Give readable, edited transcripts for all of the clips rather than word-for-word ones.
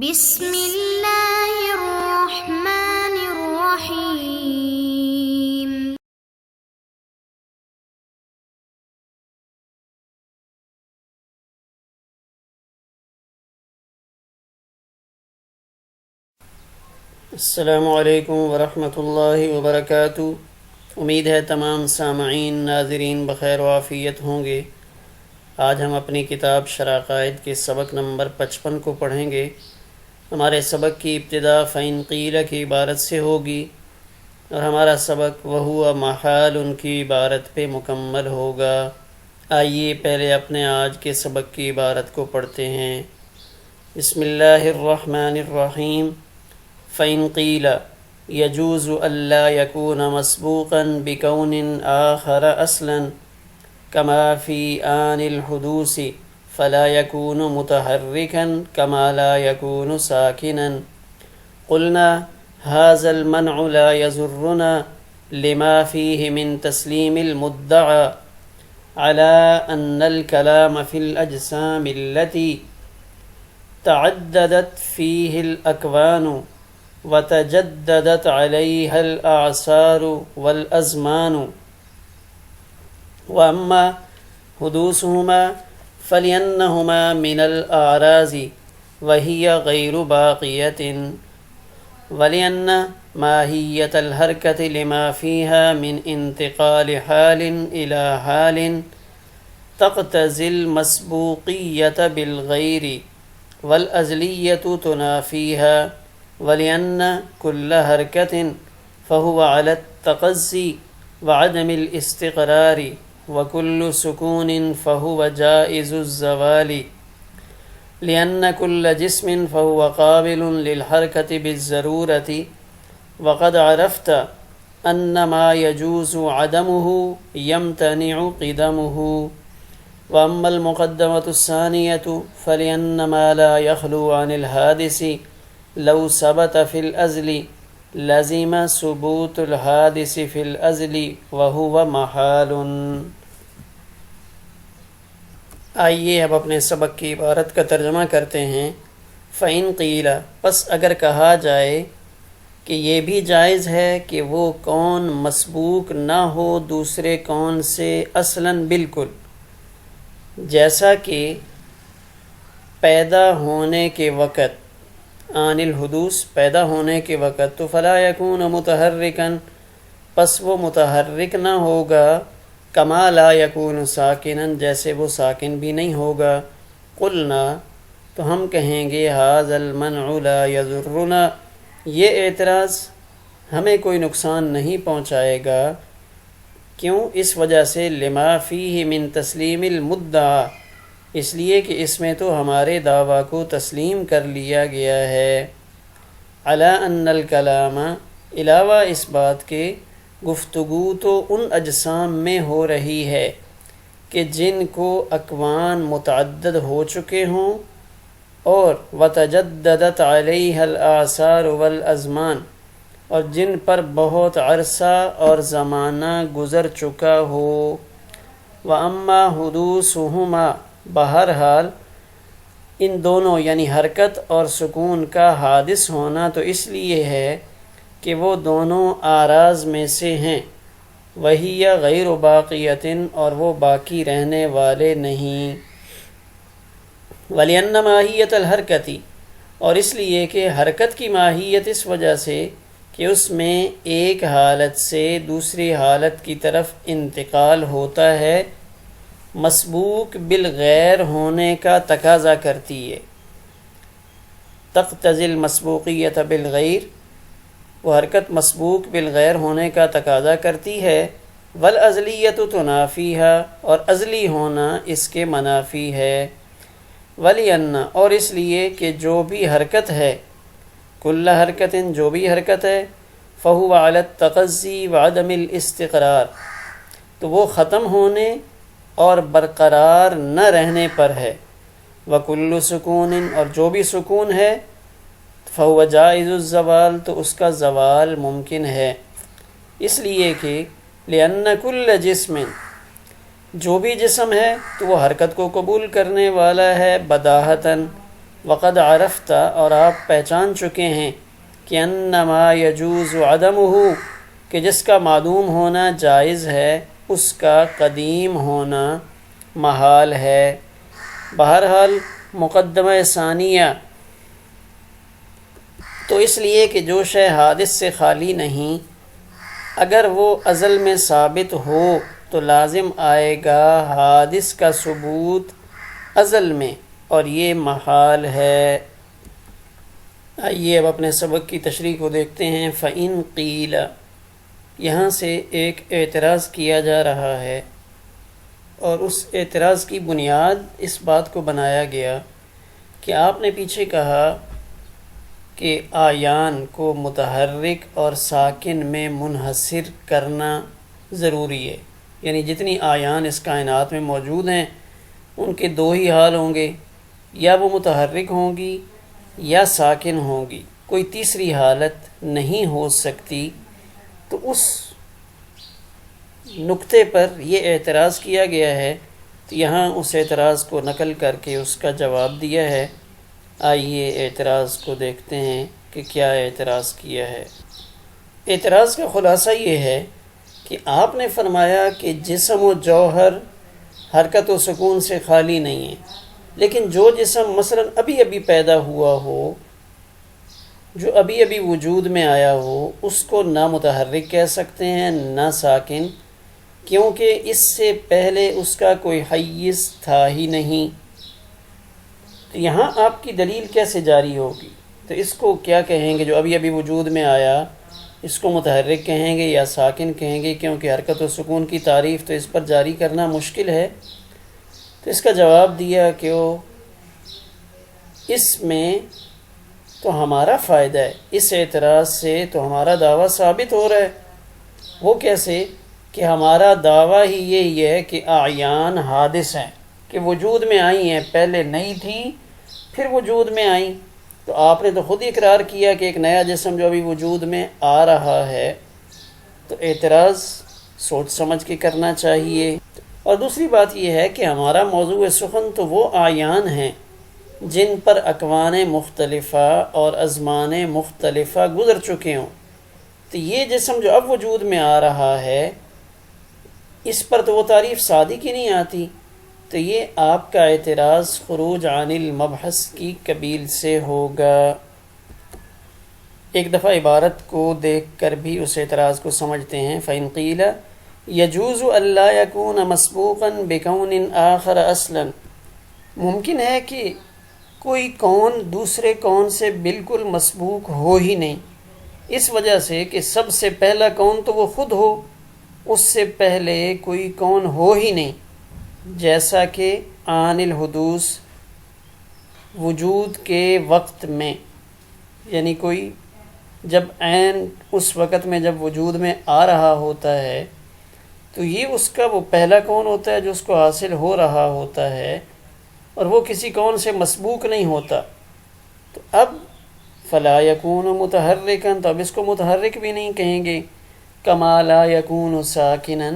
بسم اللہ الرحمن الرحیم۔ السلام علیکم ورحمۃ اللہ وبرکاتہ۔ امید ہے تمام سامعین ناظرین بخیر و عافیت ہوں گے۔ آج ہم اپنی کتاب شرح عقائد کے سبق نمبر 55 کو پڑھیں گے۔ ہمارے سبق کی ابتدا فَإِن قِيلَ کی عبارت سے ہوگی اور ہمارا سبق وَهُوَ مَحَالٌ کی عبارت پہ مکمل ہوگا۔ آئیے پہلے اپنے آج کے سبق کی عبارت کو پڑھتے ہیں۔ بسم اللہ الرحمن الرحیم۔ فَإِن قِيلَ يَجُوزُ أَلَّا يَكُونَ مَسْبُوقًا بِكَوْنٍ آخَرَ أَصْلًا كَمَا فِي آنِ الْحُدُوثِ فَلَا يَكُونُ مُتَحَرِّكًا كَمَا لَا يَكُونُ سَاكِنًا قُلْنَا هَذَا الْمَنْعُ لَا يَضُرُّنَا لِمَا فِيهِ مِنْ تَسْلِيمِ الْمُدَّعَى عَلَى أَنَّ الْكَلَامَ فِي الْأَجْسَامِ الَّتِي تعددت فيه الأكوان وتجددت عليها الأعصار والأزمان وأما حدوثهما فلأنهما من الأعراض وهي غير باقية ولأن ماهية الحركة لما فيها من انتقال حال إلى حال تقتضي المسبوقية بالغير والأزلية تنافيها ولأن كل حركة فهو على التقصي وعدم الاستقرار وكل سكون فهو جائز الزوال لأن كل جسم فهو قابل للحركة بالضرورة وقد عرفت أن ما يجوز عدمه يمتنع قدمه وأما المقدمة الثانية فلأن ما لا يخلو عن الحادث لو ثبت في الأزل لزم ثبوت الحادث في الأزل وهو محال۔ آئیے اب اپنے سبق کی عبارت کا ترجمہ کرتے ہیں۔ فَإِن قِيلَ پس اگر کہا جائے کہ یہ بھی جائز ہے کہ وہ کون مسبوق نہ ہو دوسرے کون سے اصلاً بالکل، جیسا کہ پیدا ہونے کے وقت، آن الحدوث پیدا ہونے کے وقت، تو فلا یکون متحرکن پس وہ متحرک نہ ہوگا، کما لا یکون ساکنن جیسے وہ ساکن بھی نہیں ہوگا۔ قلنا تو ہم کہیں گے ھذا المنع لا یضرنا یہ اعتراض ہمیں کوئی نقصان نہیں پہنچائے گا۔ کیوں؟ اس وجہ سے لما فیہ من تسلیم المدعا اس لیے کہ اس میں تو ہمارے دعویٰ کو تسلیم کر لیا گیا ہے۔ علی ان الکلام علاوہ اس بات کے گفتگو تو ان اجسام میں ہو رہی ہے کہ جن کو اکوان متعدد ہو چکے ہوں اور وتجددت علیہ الاعصار والازمان اور جن پر بہت عرصہ اور زمانہ گزر چکا ہو۔ واما حدوثہما بہرحال ان دونوں یعنی حرکت اور سکون کا حادث ہونا تو اس لیے ہے کہ وہ دونوں آراز میں سے ہیں، وہی غیر باقیۃ اور وہ باقی رہنے والے نہیں، وَلِأَنَّ ماہیت الحرکتی اور اس لیے کہ حرکت کی ماہیت اس وجہ سے کہ اس میں ایک حالت سے دوسری حالت کی طرف انتقال ہوتا ہے، مسبوق بالغیر ہونے کا تقاضا کرتی ہے۔ تقتضی المسبوقیۃ بالغیر وہ حرکت مسبوق بالغیر ہونے کا تقاضا کرتی ہے، والازلیۃ تنافیہا اور ازلی ہونا اس کے منافی ہے، وَلِأَنَّ اور اس لیے کہ جو بھی حرکت ہے، کل حرکت جو بھی حرکت ہے، فَهُوَ عَلَى التَّقَضِّي وَعَدَمِ الْاِسْتِقْرَارِ تو وہ ختم ہونے اور برقرار نہ رہنے پر ہے، وَكُلُّ سکون اور جو بھی سکون ہے، فَهُوَ جَائِزُ الزَّوَالِ تو اس کا زوال ممکن ہے، اس لیے کہ لِأَنَّ كُلَّ جِسْمٍ جو بھی جسم ہے تو وہ حرکت کو قبول کرنے والا ہے بداہتاً وقد عرفت اور آپ پہچان چکے ہیں کہ انما یجوز عدمہ کہ جس کا معدوم ہونا جائز ہے اس کا قدیم ہونا محال ہے۔ بہرحال مقدمہ ثانیہ تو اس لیے کہ جو شے حادث سے خالی نہیں، اگر وہ ازل میں ثابت ہو تو لازم آئے گا حادث کا ثبوت ازل میں، اور یہ محال ہے۔ آئیے اب اپنے سبق کی تشریح کو دیکھتے ہیں۔ فَإِن قِيلَ، یہاں سے ایک اعتراض کیا جا رہا ہے، اور اس اعتراض کی بنیاد اس بات کو بنایا گیا کہ آپ نے پیچھے کہا کہ آیان کو متحرک اور ساکن میں منحصر کرنا ضروری ہے، یعنی جتنی آیان اس کائنات میں موجود ہیں ان کے دو ہی حال ہوں گے، یا وہ متحرک ہوں گی یا ساکن ہوں گی، کوئی تیسری حالت نہیں ہو سکتی۔ تو اس نقطے پر یہ اعتراض کیا گیا ہے، تو یہاں اس اعتراض کو نقل کر کے اس کا جواب دیا ہے۔ آئیے اعتراض کو دیکھتے ہیں کہ کیا اعتراض کیا ہے۔ اعتراض کا خلاصہ یہ ہے کہ آپ نے فرمایا کہ جسم و جوہر حرکت و سکون سے خالی نہیں ہے، لیکن جو جسم مثلا ابھی ابھی پیدا ہوا ہو، جو ابھی ابھی وجود میں آیا ہو، اس کو نہ متحرک کہہ سکتے ہیں نہ ساکن، کیونکہ اس سے پہلے اس کا کوئی حیز تھا ہی نہیں۔ تو یہاں آپ کی دلیل کیسے جاری ہوگی؟ تو اس کو کیا کہیں گے جو ابھی ابھی وجود میں آیا، اس کو متحرک کہیں گے یا ساکن کہیں گے؟ کیونکہ حرکت و سکون کی تعریف تو اس پر جاری کرنا مشکل ہے۔ تو اس کا جواب دیا کہ اس میں تو ہمارا فائدہ ہے، اس اعتراض سے تو ہمارا دعویٰ ثابت ہو رہا ہے۔ وہ کیسے؟ کہ ہمارا دعویٰ ہی یہی ہے کہ اعیان حادث ہیں، کہ وجود میں آئی ہیں، پہلے نہیں تھیں پھر وجود میں آئیں۔ تو آپ نے تو خود ہی اقرار کیا کہ ایک نیا جسم جو ابھی وجود میں آ رہا ہے، تو اعتراض سوچ سمجھ کے کرنا چاہیے۔ اور دوسری بات یہ ہے کہ ہمارا موضوع سخن تو وہ اعیان ہیں جن پر اکوان مختلفہ اور ازمان مختلفہ گزر چکے ہوں۔ تو یہ جسم جو اب وجود میں آ رہا ہے، اس پر تو وہ تعریف صادق ہی نہیں آتی۔ تو یہ آپ کا اعتراض خروج عن المبحث کی قبیل سے ہوگا۔ ایک دفعہ عبارت کو دیکھ کر بھی اس اعتراض کو سمجھتے ہیں۔ فَإِن قِيلَ يَجُوزُ أَلَّا يَكُونَ مَسْبُوقًا بِكَوْنٍ آخَرَ أَصْلًا، ممکن ہے کہ کوئی کون دوسرے کون سے بالکل مسبوق ہو ہی نہیں، اس وجہ سے کہ سب سے پہلا کون تو وہ خود ہو، اس سے پہلے کوئی کون ہو ہی نہیں، جیسا کہ عن الحدوث، وجود کے وقت میں، یعنی کوئی جب عین اس وقت میں جب وجود میں آ رہا ہوتا ہے تو یہ اس کا وہ پہلا کون ہوتا ہے جو اس کو حاصل ہو رہا ہوتا ہے، اور وہ کسی کون سے مسبوق نہیں ہوتا۔ تو اب فلا یکون متحرکا، تو اب اس کو متحرک بھی نہیں کہیں گے۔ کما لا یکون ساکنا،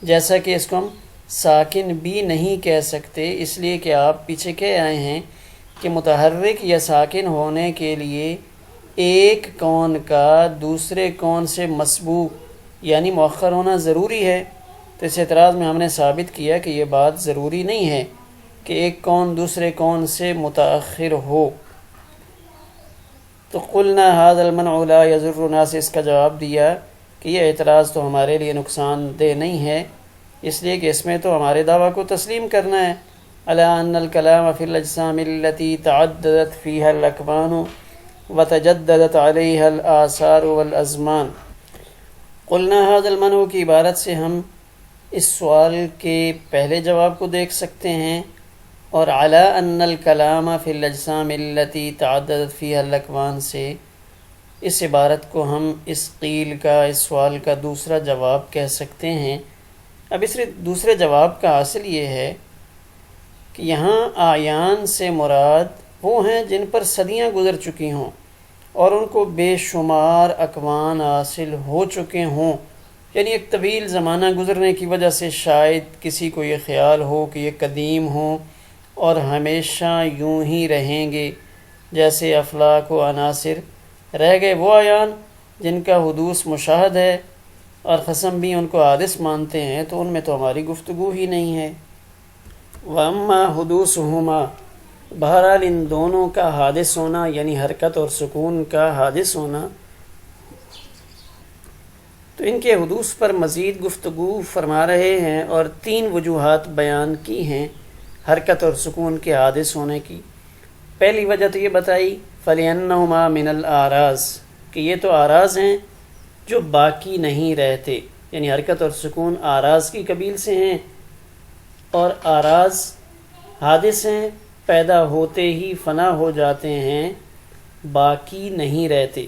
جیسا کہ اس کو ہم ساکن بھی نہیں کہہ سکتے، اس لیے کہ آپ پیچھے کہہ آئے ہیں کہ متحرک یا ساکن ہونے کے لیے ایک کون کا دوسرے کون سے مسبوق یعنی مؤخر ہونا ضروری ہے۔ تو اس اعتراض میں ہم نے ثابت کیا کہ یہ بات ضروری نہیں ہے کہ ایک کون دوسرے کون سے متأخر ہو۔ تو قلنا هذا المنع لا يضرنا سے اس کا جواب دیا کہ یہ اعتراض تو ہمارے لیے نقصان دہ نہیں ہے، اس لیے کہ اس میں تو ہمارے دعویٰ کو تسلیم کرنا ہے۔ الا ان الكلام في الاجسام التي تعددت فيها الاكوان وتجددت عليها الآثار والازمان۔ قلنا هذا المنع کی عبارت سے ہم اس سوال کے پہلے جواب کو دیکھ سکتے ہیں، اور علی ان الکلام فی الاجسام التي تعددت فيها الاكوان سے اس عبارت کو ہم اس قیل کا، اس سوال کا دوسرا جواب کہہ سکتے ہیں۔ اب اس دوسرے جواب کا حاصل یہ ہے کہ یہاں اعیان سے مراد وہ ہیں جن پر صدیاں گزر چکی ہوں اور ان کو بے شمار اکوان حاصل ہو چکے ہوں، یعنی ایک طویل زمانہ گزرنے کی وجہ سے شاید کسی کو یہ خیال ہو کہ یہ قدیم ہوں اور ہمیشہ یوں ہی رہیں گے جیسے افلاک و عناصر رہ گئے وہ اعیان جن کا حدوث مشاہد ہے اور قسم بھی ان کو حادث مانتے ہیں، تو ان میں تو ہماری گفتگو ہی نہیں ہے۔ وَأَمَّا حُدُوثُهُمَا، بہرحال ان دونوں کا حادث ہونا یعنی حرکت اور سکون کا حادث ہونا، تو ان کے حدوث پر مزید گفتگو فرما رہے ہیں اور 3 وجوہات بیان کی ہیں حرکت اور سکون کے حادث ہونے کی۔ پہلی وجہ تو یہ بتائی فَلِأَنَّهُمَا مِنَ الْآرَاز، کہ یہ تو آراز ہیں جو باقی نہیں رہتے، یعنی حرکت اور سکون آراز کی قبیل سے ہیں، اور آراز حادث ہیں، پیدا ہوتے ہی فنا ہو جاتے ہیں، باقی نہیں رہتے۔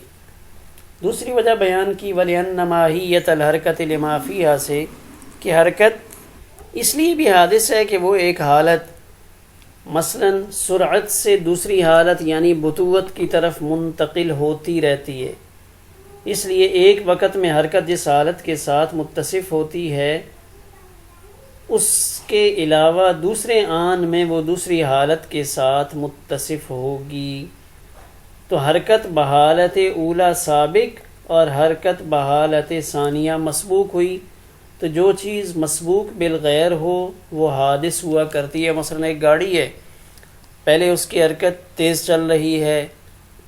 دوسری وجہ بیان کی وَلِأَنَّ مَاهِيَّةَ الْحَرْكَةِ لِمَا فِيهَا سے، کہ حرکت اس لیے بھی حادث ہے کہ وہ ایک حالت مثلا سرعت سے دوسری حالت یعنی بطوت کی طرف منتقل ہوتی رہتی ہے، اس لیے ایک وقت میں حرکت جس حالت کے ساتھ متصف ہوتی ہے اس کے علاوہ دوسرے آن میں وہ دوسری حالت کے ساتھ متصف ہوگی۔ تو حرکت بحالت اولا سابق اور حرکت بحالت ثانیہ مسبوق ہوئی، تو جو چیز مسبوق بالغیر ہو وہ حادث ہوا کرتی ہے۔ مثلا ایک گاڑی ہے، پہلے اس کی حرکت تیز چل رہی ہے،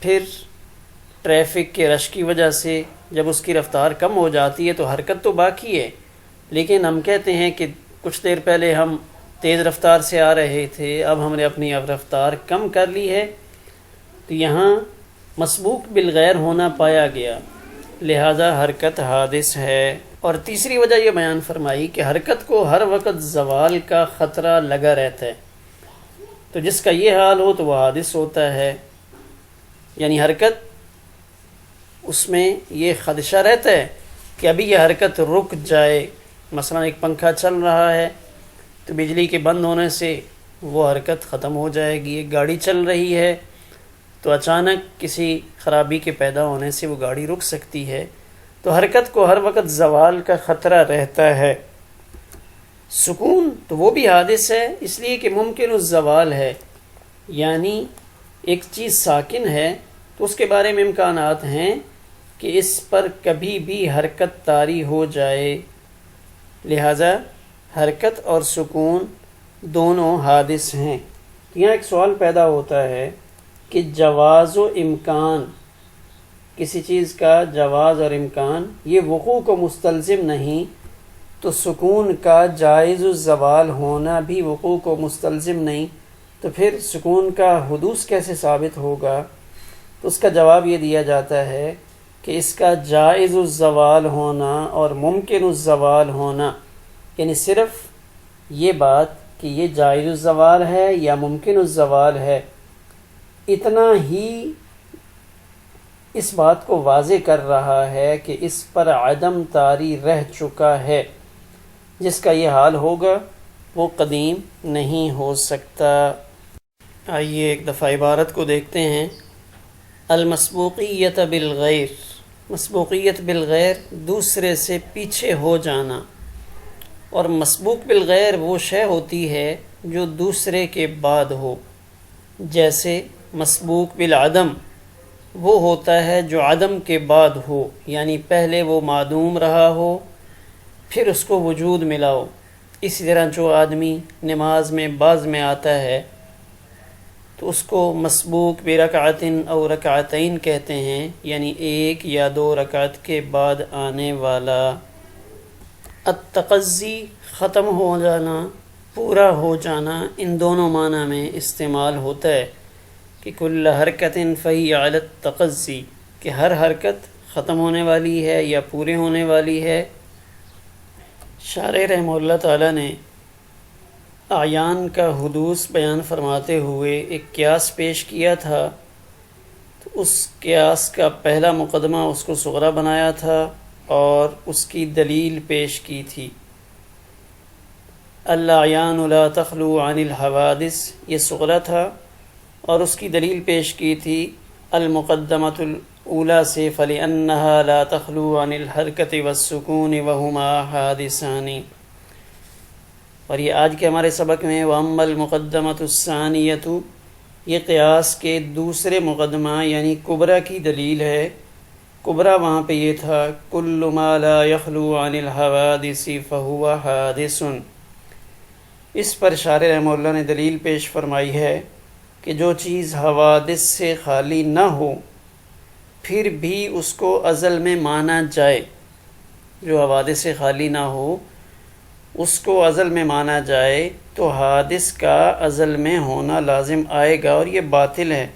پھر ٹریفک کے رش کی وجہ سے جب اس کی رفتار کم ہو جاتی ہے تو حرکت تو باقی ہے، لیکن ہم کہتے ہیں کہ کچھ دیر پہلے ہم تیز رفتار سے آ رہے تھے، اب ہم نے اپنی رفتار کم کر لی ہے، تو یہاں مسبوق بالغیر ہونا پایا گیا، لہذا حرکت حادث ہے۔ اور تیسری وجہ یہ بیان فرمائی کہ حرکت کو ہر وقت زوال کا خطرہ لگا رہتا ہے، تو جس کا یہ حال ہو تو وہ حادث ہوتا ہے، یعنی حرکت اس میں یہ خدشہ رہتا ہے کہ ابھی یہ حرکت رک جائے۔ مثلا ایک پنکھا چل رہا ہے تو بجلی کے بند ہونے سے وہ حرکت ختم ہو جائے گی، ایک گاڑی چل رہی ہے تو اچانک کسی خرابی کے پیدا ہونے سے وہ گاڑی رک سکتی ہے، تو حرکت کو ہر وقت زوال کا خطرہ رہتا ہے۔ سکون تو وہ بھی حادث ہے، اس لیے کہ ممکن الزوال ہے، یعنی ایک چیز ساکن ہے تو اس کے بارے میں امکانات ہیں کہ اس پر کبھی بھی حرکت طاری ہو جائے، لہذا حرکت اور سکون دونوں حادث ہیں۔ یہاں ایک سوال پیدا ہوتا ہے کہ جواز و امکان، کسی چیز کا جواز اور امکان یہ وقوع کو مستلزم نہیں، تو سکون کا جائز الزوال ہونا بھی وقوع کو مستلزم نہیں، تو پھر سکون کا حدوث کیسے ثابت ہوگا؟ تو اس کا جواب یہ دیا جاتا ہے کہ اس کا جائز الزوال ہونا اور ممکن الزوال ہونا، یعنی صرف یہ بات کہ یہ جائز الزوال ہے یا ممکن الزوال ہے، اتنا ہی اس بات کو واضح کر رہا ہے کہ اس پر عدم طاری رہ چکا ہے، جس کا یہ حال ہوگا وہ قدیم نہیں ہو سکتا۔ آئیے ایک دفعہ عبارت کو دیکھتے ہیں۔ المسبوقیت بالغیر، مسبوقیت بالغیر دوسرے سے پیچھے ہو جانا، اور مسبوق بالغیر وہ شے ہوتی ہے جو دوسرے کے بعد ہو، جیسے مسبوق بالعدم وہ ہوتا ہے جو عدم کے بعد ہو، یعنی پہلے وہ معدوم رہا ہو پھر اس کو وجود ملا ہو۔ اسی طرح جو آدمی نماز میں بعض میں آتا ہے تو اس کو مسبوق برکعت او رکعتین کہتے ہیں، یعنی 1 یا 2 رکعت کے بعد آنے والا۔ التقضی ختم ہو جانا، پورا ہو جانا، ان دونوں معنی میں استعمال ہوتا ہے کہ کل حرکت فہی علی التقضی، کہ ہر حرکت ختم ہونے والی ہے یا پورے ہونے والی ہے۔ شارح رحمہ اللہ تعالیٰ نے اعیان کا حدوث بیان فرماتے ہوئے ایک قیاس پیش کیا تھا، تو اس قیاس کا پہلا مقدمہ اس کو صغرا بنایا تھا اور اس کی دلیل پیش کی تھی۔ الاعیان لا تخلو عن الحوادث، یہ صغرا تھا، اور اس کی دلیل پیش کی تھی المقدمۃ الاولی سے، فلأنها لا تخلو عن الحرکۃ والسکون وہما حادثان، اور یہ آج کے ہمارے سبق میں وَأَمَّا الْمُقَدَّمَةُ الثَّانِيَةُ یہ قیاس کے دوسرے مقدمہ یعنی کبریٰ کی دلیل ہے۔ کبریٰ وہاں پہ یہ تھا كُلُّ مَا لَا يَخْلُو عَنِ الْحَوَادِثِ فَهُوَ حَادِثٌ۔ اس پر شارح رحمہ اللہ نے دلیل پیش فرمائی ہے کہ جو چیز حوادث سے خالی نہ ہو پھر بھی اس کو ازل میں مانا جائے، جو حوادث سے خالی نہ ہو اس کو ازل میں مانا جائے تو حادث کا ازل میں ہونا لازم آئے گا، اور یہ باطل ہے۔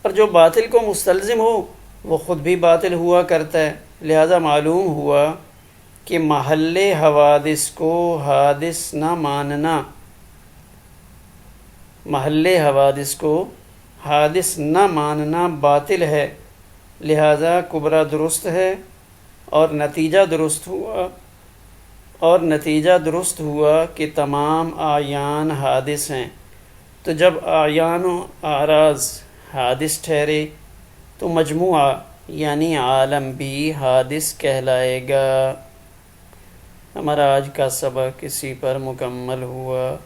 اور جو باطل کو مستلزم ہو وہ خود بھی باطل ہوا کرتا ہے، لہذا معلوم ہوا کہ محل حوادث کو حادث نہ ماننا، محل حوادث کو حادث نہ ماننا باطل ہے، لہذا کبریٰ درست ہے اور نتیجہ درست ہوا کہ تمام اعیان حادث ہیں۔ تو جب اعیان و اعراض حادث ٹھہرے تو مجموعہ یعنی عالم بھی حادث کہلائے گا۔ ہمارا آج کا سبق اسی پر مکمل ہوا۔